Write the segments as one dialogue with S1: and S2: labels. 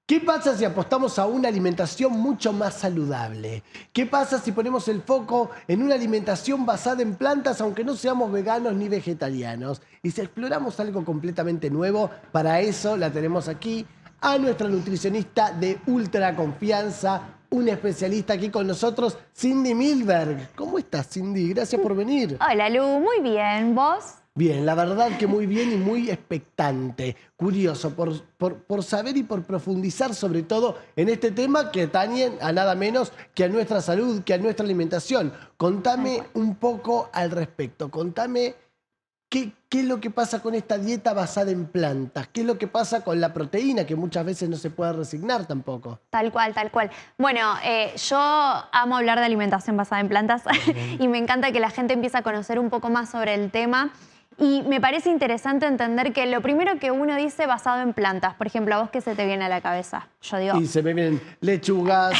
S1: ¿Qué pasa si apostamos a una alimentación mucho más saludable? ¿Qué pasa si ponemos el foco en una alimentación basada en plantas, aunque no seamos veganos ni vegetarianos? Y si exploramos algo completamente nuevo, para eso la tenemos aquí a nuestra nutricionista de ultra confianza, una especialista aquí con nosotros, Cindy Milberg. ¿Cómo estás, Cindy? Gracias por venir.
S2: Hola, Lu. Muy bien. ¿Vos?
S1: Bien, la verdad que muy bien y muy expectante, curioso por saber y por profundizar sobre todo en este tema que atañe a nada menos que a nuestra salud, que a nuestra alimentación. Contame un poco al respecto, contame qué es lo que pasa con esta dieta basada en plantas, qué es lo que pasa con la proteína que muchas veces no se puede resignar tampoco.
S2: Tal cual, tal cual. Bueno, yo amo hablar de alimentación basada en plantas y me encanta que la gente empiece a conocer un poco más sobre el tema. Y me parece interesante entender que lo primero que uno dice basado en plantas, por ejemplo, ¿a vos qué se te viene a la cabeza? Yo digo...
S1: Y se me vienen lechugas,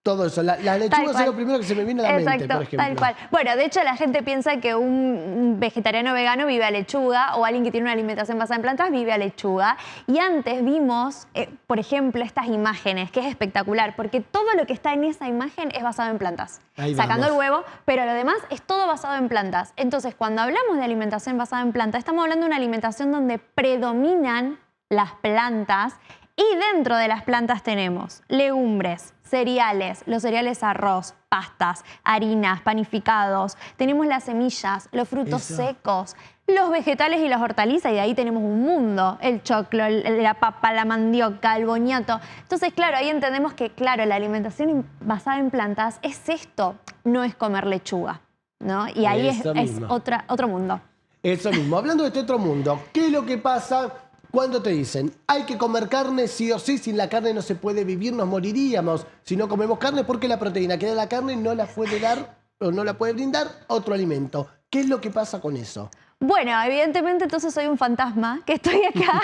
S1: todo eso. Las lechugas es lo primero que se me viene a la mente, por ejemplo.
S2: Tal cual. Bueno, de hecho la gente piensa que un vegetariano vegano vive a lechuga o alguien que tiene una alimentación basada en plantas vive a lechuga. Y antes vimos, por ejemplo, estas imágenes, que es espectacular, porque todo lo que está en esa imagen es basado en plantas. Sacando el huevo, pero lo demás es todo basado en plantas. Entonces, cuando hablamos de alimentación basada en plantas, estamos hablando de una alimentación donde predominan las plantas. Y dentro de las plantas tenemos legumbres, cereales, los cereales arroz, pastas, harinas, panificados. Tenemos las semillas, los frutos secos, los vegetales y las hortalizas. Y de ahí tenemos un mundo, el choclo, la papa, la mandioca, el boniato. Entonces, claro, ahí entendemos que, claro, la alimentación basada en plantas es esto, no es comer lechuga, ¿no? Y ahí es otro mundo.
S1: Eso mismo. Hablando de este otro mundo, ¿qué es lo que pasa cuando te dicen hay que comer carne sí o sí? Sin la carne no se puede vivir, nos moriríamos si no comemos carne, porque la proteína que da la carne no la puede dar o no la puede brindar otro alimento. ¿Qué es lo que pasa con eso?
S2: Bueno, evidentemente entonces soy un fantasma que estoy acá,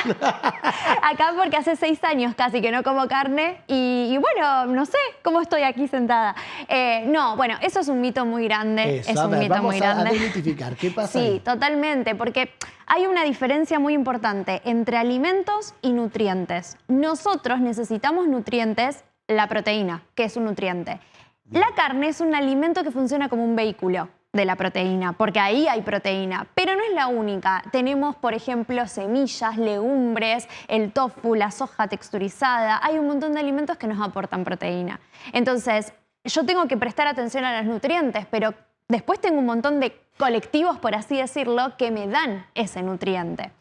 S2: acá porque hace 6 años casi que no como carne y bueno, no sé cómo estoy aquí sentada. No, bueno, eso es un mito muy grande.
S1: Eso, es un mito muy grande. Vamos a desmitificar. ¿Qué pasa ahí?
S2: Sí, totalmente, porque hay una diferencia muy importante entre alimentos y nutrientes. Nosotros necesitamos nutrientes, la proteína, que es un nutriente. La carne es un alimento que funciona como un vehículo de la proteína, porque ahí hay proteína, pero no es la única. Tenemos, por ejemplo, semillas, legumbres, el tofu, la soja texturizada. Hay un montón de alimentos que nos aportan proteína. Entonces, yo tengo que prestar atención a los nutrientes, pero después tengo un montón de colectivos, por así decirlo, que me dan ese nutriente.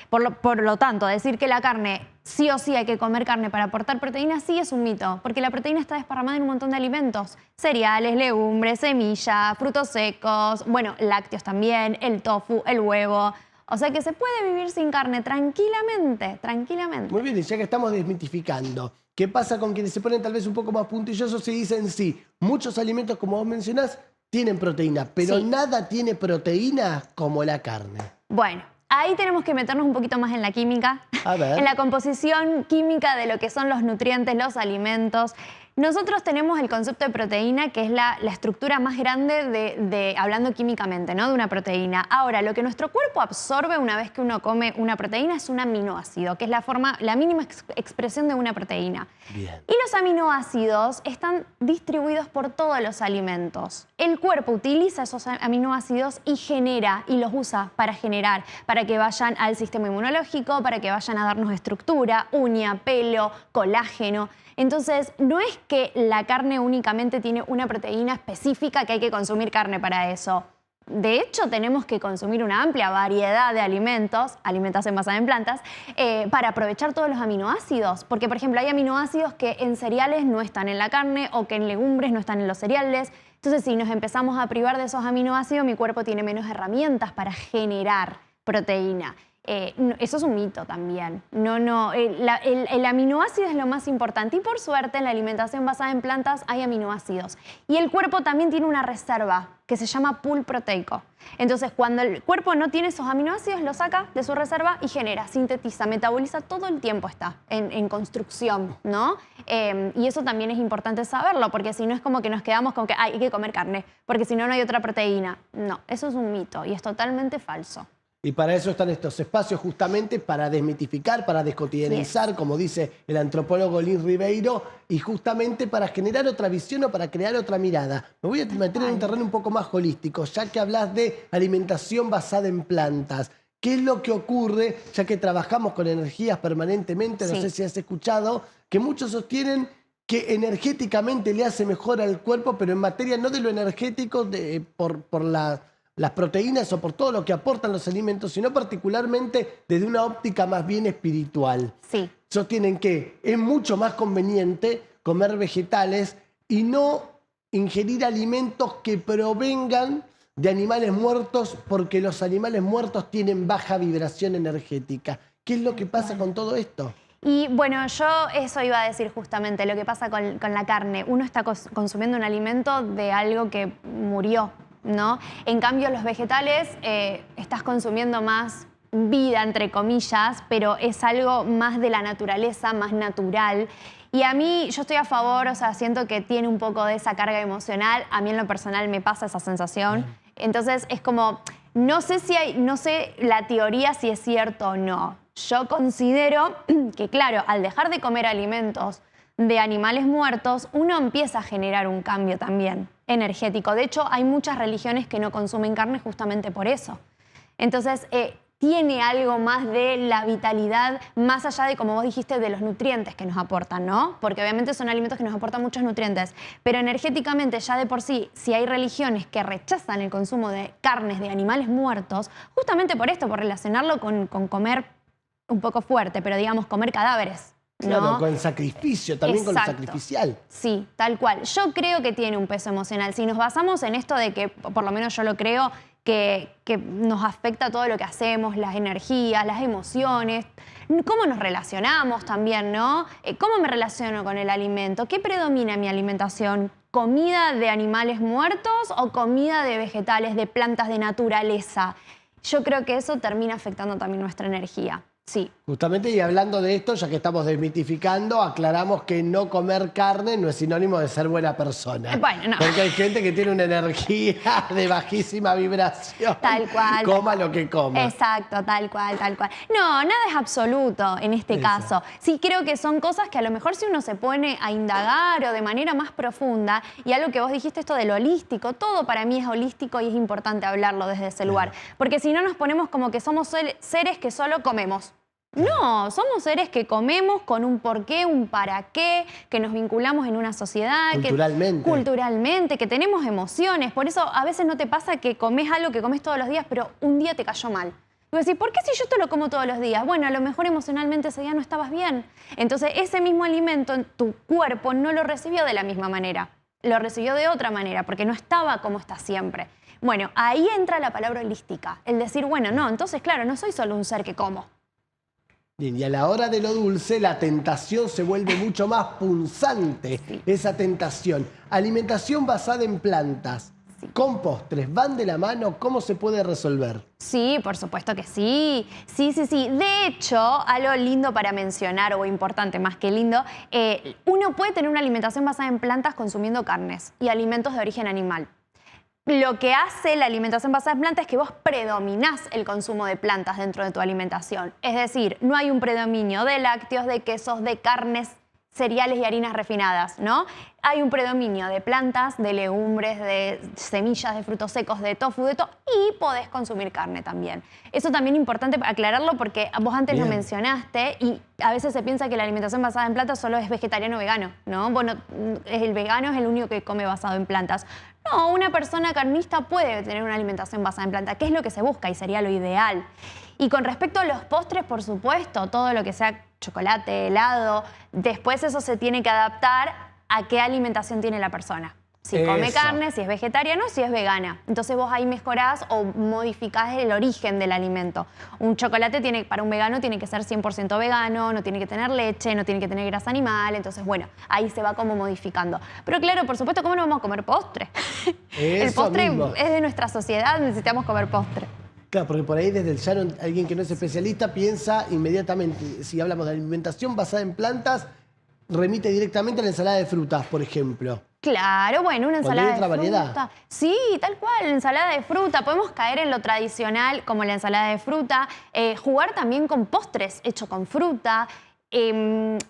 S2: Por lo tanto, decir que la carne, sí o sí hay que comer carne para aportar proteína, sí es un mito, porque la proteína está desparramada en un montón de alimentos. Cereales, legumbres, semillas, frutos secos, bueno, lácteos también, el tofu, el huevo. O sea que se puede vivir sin carne tranquilamente, tranquilamente.
S1: Muy bien, y ya que estamos desmitificando, ¿qué pasa con quienes se ponen tal vez un poco más puntillosos y dicen sí, muchos alimentos, como vos mencionás, tienen proteína, pero nada tiene proteína como la carne?
S2: Bueno, ahí tenemos que meternos un poquito más en la química,
S1: a ver,
S2: en la composición química de lo que son los nutrientes, los alimentos. Nosotros tenemos el concepto de proteína, que es la estructura más grande hablando químicamente, ¿no? De una proteína. Ahora, lo que nuestro cuerpo absorbe una vez que uno come una proteína es un aminoácido, que es la mínima expresión de una proteína.
S1: Bien.
S2: Y los aminoácidos están distribuidos por todos los alimentos. El cuerpo utiliza esos aminoácidos y genera, y los usa para generar, para que vayan al sistema inmunológico, para que vayan a darnos estructura, uña, pelo, colágeno. Entonces, no es que la carne únicamente tiene una proteína específica que hay que consumir carne para eso. De hecho, tenemos que consumir una amplia variedad de alimentos, alimentación basada en plantas, para aprovechar todos los aminoácidos. Porque, por ejemplo, hay aminoácidos que en cereales no están en la carne o que en legumbres no están en los cereales. Entonces, si nos empezamos a privar de esos aminoácidos, mi cuerpo tiene menos herramientas para generar proteína. Eso es un mito también. El aminoácido es lo más importante y por suerte en la alimentación basada en plantas hay aminoácidos. Y el cuerpo también tiene una reserva que se llama pool proteico. Entonces cuando el cuerpo no tiene esos aminoácidos lo saca de su reserva y genera, sintetiza, metaboliza, todo el tiempo está en construcción, ¿no? Y eso también es importante saberlo porque si no es como que nos quedamos con que hay que comer carne porque si no no hay otra proteína. No, eso es un mito y es totalmente falso.
S1: Y para eso están estos espacios justamente para desmitificar, para descotidianizar,
S2: Yes.
S1: como dice el antropólogo Lin Ribeiro, y justamente para generar otra visión o para crear otra mirada. Me voy a meter en un terreno un poco más holístico, ya que hablas de alimentación basada en plantas. ¿Qué es lo que ocurre, ya que trabajamos con energías permanentemente? No
S2: Sí.
S1: sé si has escuchado, que muchos sostienen que energéticamente le hace mejor al cuerpo, pero en materia no de lo energético, por las proteínas o por todo lo que aportan los alimentos, sino particularmente desde una óptica más bien espiritual.
S2: Sí.
S1: Sostienen que es mucho más conveniente comer vegetales y no ingerir alimentos que provengan de animales muertos, porque los animales muertos tienen baja vibración energética. ¿Qué es lo que pasa con todo esto?
S2: Y bueno, yo eso iba a decir justamente, lo que pasa con la carne. Uno está consumiendo un alimento de algo que murió, ¿no? En cambio, los vegetales estás consumiendo más vida, entre comillas, pero es algo más de la naturaleza, más natural. Y a mí, yo estoy a favor, o sea, siento que tiene un poco de esa carga emocional. A mí en lo personal me pasa esa sensación. Entonces es como, no sé la teoría si es cierto o no. Yo considero que, claro, al dejar de comer alimentos de animales muertos, uno empieza a generar un cambio también energético. De hecho, hay muchas religiones que no consumen carne justamente por eso. Entonces, tiene algo más de la vitalidad, más allá de, como vos dijiste, de los nutrientes que nos aportan, ¿no? Porque obviamente son alimentos que nos aportan muchos nutrientes, pero energéticamente ya de por sí, si hay religiones que rechazan el consumo de carnes de animales muertos, justamente por esto, por relacionarlo con comer un poco fuerte, pero digamos comer cadáveres, ¿no?
S1: Claro, con sacrificio, también con lo
S2: Exacto.
S1: sacrificial.
S2: Sí, tal cual. Yo creo que tiene un peso emocional. Si nos basamos en esto de que, por lo menos yo lo creo, que nos afecta todo lo que hacemos, las energías, las emociones, cómo nos relacionamos también, ¿no? ¿Cómo me relaciono con el alimento? ¿Qué predomina en mi alimentación? ¿Comida de animales muertos o comida de vegetales, de plantas de naturaleza? Yo creo que eso termina afectando también nuestra energía. Sí.
S1: Justamente, y hablando de esto, ya que estamos desmitificando, aclaramos que no comer carne no es sinónimo de ser buena persona.
S2: Bueno, no.
S1: Porque hay gente que tiene una energía de bajísima vibración.
S2: Tal cual.
S1: Coma lo que coma.
S2: Exacto, tal cual, tal cual. No, nada es absoluto en este caso. Sí, creo que son cosas que a lo mejor si uno se pone a indagar o de manera más profunda, y algo que vos dijiste, esto del holístico, todo para mí es holístico y es importante hablarlo desde ese lugar. Porque si no nos ponemos como que somos seres que solo comemos. No, somos seres que comemos con un porqué, un para qué, que nos vinculamos en una sociedad. Culturalmente, que tenemos emociones. Por eso a veces no te pasa que comes algo que comes todos los días, pero un día te cayó mal. Y vos decís, ¿por qué si yo te lo como todos los días? Bueno, a lo mejor emocionalmente ese día no estabas bien. Entonces ese mismo alimento en tu cuerpo no lo recibió de la misma manera. Lo recibió de otra manera, porque no estaba como está siempre. Bueno, ahí entra la palabra holística. El decir, bueno, no, entonces claro, no soy solo un ser que como.
S1: Bien, y a la hora de lo dulce, la tentación se vuelve mucho más punzante, esa tentación. Alimentación basada en plantas, con postres, ¿van de la mano? ¿Cómo se puede resolver?
S2: Sí, por supuesto que sí. Sí. De hecho, algo lindo para mencionar, o importante más que lindo, uno puede tener una alimentación basada en plantas consumiendo carnes y alimentos de origen animal. Lo que hace la alimentación basada en plantas es que vos predominás el consumo de plantas dentro de tu alimentación. Es decir, no hay un predominio de lácteos, de quesos, de carnes, cereales y harinas refinadas, ¿no? Hay un predominio de plantas, de legumbres, de semillas, de frutos secos, de tofu, de todo, y podés consumir carne también. Eso también es importante aclararlo porque vos antes lo mencionaste y a veces se piensa que la alimentación basada en plantas solo es vegetariano o vegano, ¿no? Bueno, el vegano es el único que come basado en plantas. No, una persona carnista puede tener una alimentación basada en planta, que es lo que se busca y sería lo ideal. Y con respecto a los postres, por supuesto, todo lo que sea chocolate, helado, después eso se tiene que adaptar a qué alimentación tiene la persona. Si come carne, si es vegetariano, si es vegana. Entonces vos ahí mejorás o modificás el origen del alimento. Un chocolate para un vegano tiene que ser 100% vegano, no tiene que tener leche, no tiene que tener grasa animal. Entonces, bueno, ahí se va como modificando. Pero claro, por supuesto, ¿cómo no vamos a comer postre? El postre es de nuestra sociedad, necesitamos comer postre.
S1: Claro, porque por ahí desde el llano alguien que no es especialista piensa inmediatamente, si hablamos de alimentación basada en plantas, remite directamente a la ensalada de frutas, por ejemplo.
S2: Claro, bueno, una
S1: Cuando
S2: ensalada
S1: hay otra
S2: de fruta.
S1: variedad.
S2: Sí, tal cual, ensalada de fruta. Podemos caer en lo tradicional como la ensalada de fruta. Jugar también con postres hecho con fruta.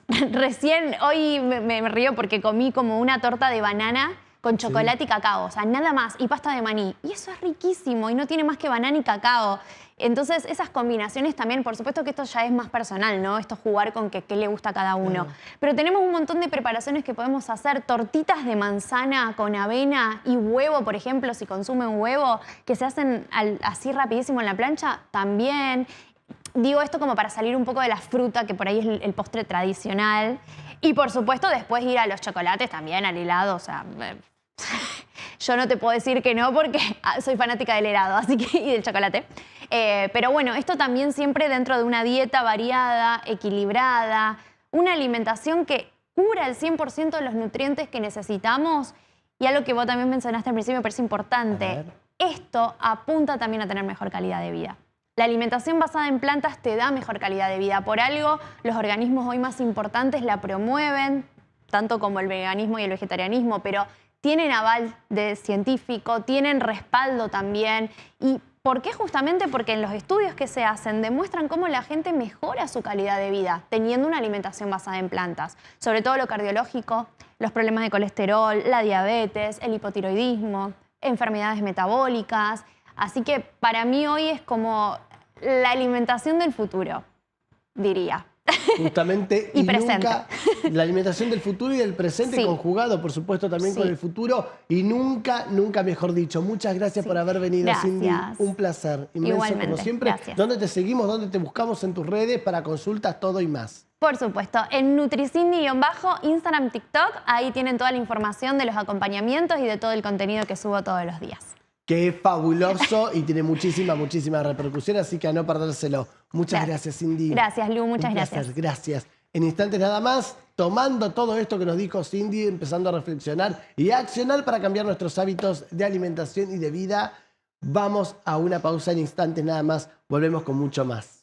S2: Recién, hoy me río porque comí como una torta de banana con chocolate y cacao, o sea, nada más, y pasta de maní. Y eso es riquísimo y no tiene más que banana y cacao. Entonces, esas combinaciones también, por supuesto que esto ya es más personal, ¿no? Esto jugar con qué le gusta a cada uno. Pero tenemos un montón de preparaciones que podemos hacer. Tortitas de manzana con avena y huevo, por ejemplo, si consumen huevo, que se hacen así rapidísimo en la plancha, también. Digo esto como para salir un poco de la fruta, que por ahí es el postre tradicional. Y por supuesto después ir a los chocolates también, al helado. O sea, yo no te puedo decir que no porque soy fanática del helado y del chocolate. Pero bueno, esto también siempre dentro de una dieta variada, equilibrada, una alimentación que cura el 100% de los nutrientes que necesitamos. Y algo que vos también mencionaste al principio me parece importante. Esto apunta también a tener mejor calidad de vida. La alimentación basada en plantas te da mejor calidad de vida. Por algo, los organismos hoy más importantes la promueven, tanto como el veganismo y el vegetarianismo, pero tienen aval de científico, tienen respaldo también. ¿Y por qué? Justamente porque en los estudios que se hacen demuestran cómo la gente mejora su calidad de vida teniendo una alimentación basada en plantas. Sobre todo lo cardiológico, los problemas de colesterol, la diabetes, el hipotiroidismo, enfermedades metabólicas. Así que para mí hoy es como la alimentación del futuro, diría.
S1: Justamente.
S2: Y presente.
S1: Nunca, la alimentación del futuro y del presente conjugado, por supuesto, también con el futuro. Y nunca, nunca mejor dicho. Muchas gracias por haber venido,
S2: gracias.
S1: Cindy. Un placer inmenso,
S2: igualmente,
S1: como siempre.
S2: gracias.
S1: ¿Dónde te seguimos? ¿Dónde te buscamos en tus redes para consultas, todo y más?
S2: Por supuesto, en Nutricindy-, Instagram, TikTok, ahí tienen toda la información de los acompañamientos y de todo el contenido que subo todos los días.
S1: Que es fabuloso y tiene muchísima repercusión, así que a no perdérselo. Muchas gracias, Cindy.
S2: Gracias, Lu, muchas gracias.
S1: Gracias. En instantes nada más, tomando todo esto que nos dijo Cindy, empezando a reflexionar y a accionar para cambiar nuestros hábitos de alimentación y de vida, vamos a una pausa. En instantes nada más, volvemos con mucho más.